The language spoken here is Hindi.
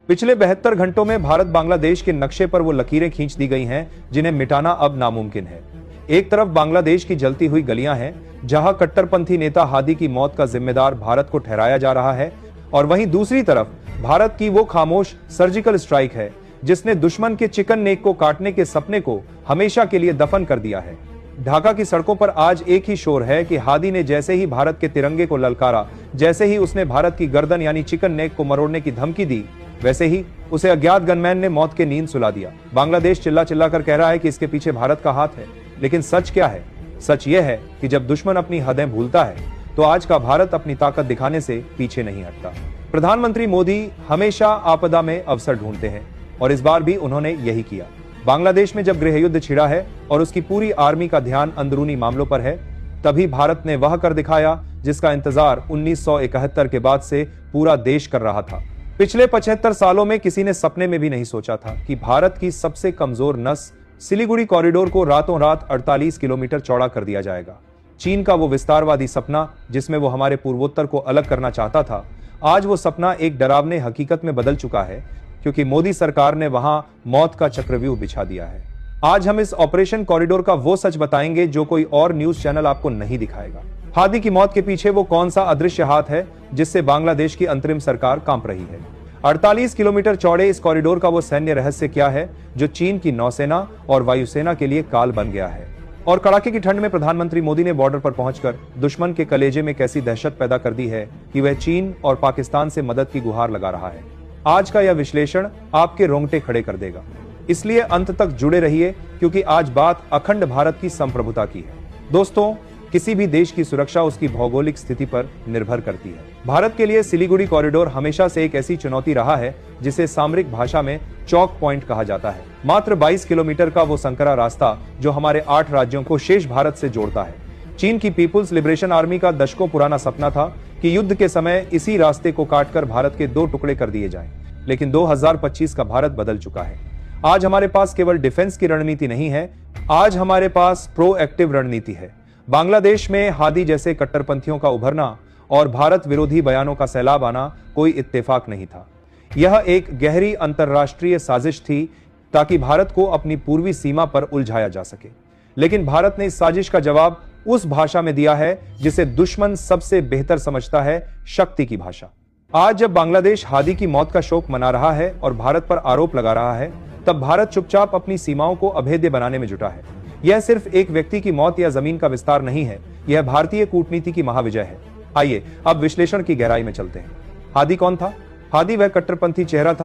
पिछले 72 घंटों में भारत बांग्लादेश के नक्शे पर वो लकीरें खींच दी गई हैं जिन्हें मिटाना अब नामुमकिन है। एक तरफ बांग्लादेश की जलती हुई गलियां हैं जहां कट्टरपंथी नेता हादी की मौत का जिम्मेदार भारत को ठहराया जा रहा है, और वहीं दूसरी तरफ भारत की वो खामोश सर्जिकल स्ट्राइक है जिसने दुश्मन के चिकन नेक को काटने के सपने को हमेशा के लिए दफन कर दिया है। ढाका की सड़कों पर आज एक ही शोर है कि हादी ने जैसे ही भारत के तिरंगे को ललकारा, जैसे ही उसने भारत की गर्दन यानी चिकन नेक को मरोड़ने की धमकी दी, वैसे ही उसे अज्ञात गनमैन ने मौत के नींद सुला दिया। बांग्लादेश चिल्ला चिल्ला कर कह रहा है कि इसके पीछे भारत का हाथ है, लेकिन सच क्या है? सच यह है कि जब दुश्मन अपनी हदें भूलता है तो आज का भारत अपनी ताकत दिखाने से पीछे नहीं हटता। प्रधानमंत्री मोदी हमेशा आपदा में अवसर ढूंढते हैं और इस बार भी उन्होंने यही किया। बांग्लादेश में जब गृह युद्ध छिड़ा है और उसकी पूरी आर्मी का ध्यान अंदरूनी मामलों पर है, तभी भारत ने वह कर दिखाया जिसका इंतजार 1971 के बाद से पूरा देश कर रहा था। पिछले 75 सालों में किसी ने सपने में भी नहीं सोचा था कि भारत की सबसे कमजोर नस सिलीगुड़ी कॉरिडोर को रातों रात 48 किलोमीटर चौड़ा कर दिया जाएगा। चीन का वो विस्तारवादी सपना जिसमें वो हमारे पूर्वोत्तर को अलग करना चाहता था, आज वो सपना एक डरावने हकीकत में बदल चुका है, क्योंकि मोदी सरकार ने वहां मौत का चक्रव्यूह बिछा दिया है। आज हम इस ऑपरेशन कॉरिडोर का वो सच बताएंगे जो कोई और न्यूज चैनल आपको नहीं दिखाएगा। हादी की मौत के पीछे वो कौन सा अदृश्य हाथ है जिससे बांग्लादेश की अंतरिम सरकार कांप रही है? 48 किलोमीटर चौड़े इस कॉरिडोर का वो सैन्य रहस्य क्या है जो चीन की नौसेना और वायुसेना के लिए काल बन गया है? और कड़ाके की ठंड में प्रधानमंत्री मोदी ने बॉर्डर पर पहुंचकर दुश्मन के कलेजे में कैसी दहशत पैदा कर दी है कि वह चीन और पाकिस्तान से मदद की गुहार लगा रहा है। आज का यह विश्लेषण आपके रोंगटे खड़े कर देगा, इसलिए अंत तक जुड़े रहिए, क्योंकि आज बात अखंड भारत की संप्रभुता की है। दोस्तों, किसी भी देश की सुरक्षा उसकी भौगोलिक स्थिति पर निर्भर करती है। भारत के लिए सिलीगुड़ी कॉरिडोर हमेशा से एक ऐसी चुनौती रहा है जिसे सामरिक भाषा में चौक पॉइंट कहा जाता है। मात्र 22 किलोमीटर का वो संकरा रास्ता जो हमारे 8 राज्यों को शेष भारत से जोड़ता है। चीन की पीपुल्स लिबरेशन आर्मी का दशकों पुराना सपना था कि युद्ध के समय इसी रास्ते को काटकर भारत के 2 टुकड़े कर दिए जाएं, लेकिन 2025 का भारत बदल चुका है। आज हमारे पास केवल डिफेंस की रणनीति नहीं है, आज हमारे पास प्रोएक्टिव रणनीति है। बांग्लादेश में हादी जैसे कट्टरपंथियों का उभरना और भारत विरोधी बयानों का सैलाब आना कोई इत्तेफाक नहीं था। यह एक गहरी अंतर्राष्ट्रीय साजिश थी ताकि भारत को अपनी पूर्वी सीमा पर उलझाया जा सके। लेकिन भारत ने इस साजिश का जवाब उस भाषा में दिया है जिसे दुश्मन सबसे बेहतर समझता है, शक्ति की भाषा। आज जब बांग्लादेश हादी की मौत का शोक मना रहा है और भारत पर आरोप लगा रहा है, तब भारत चुपचाप अपनी सीमाओं को अभेद्य बनाने में जुटा है। यह सिर्फ एक व्यक्ति की मौत या जमीन का विस्तार नहीं है, यह भारतीय कूटनीति की महाविजय है। आइए अब विश्लेषण की गहराई में चलते हैं। हादी कौन था? हादी वह कट्टरपंथी चेहरा था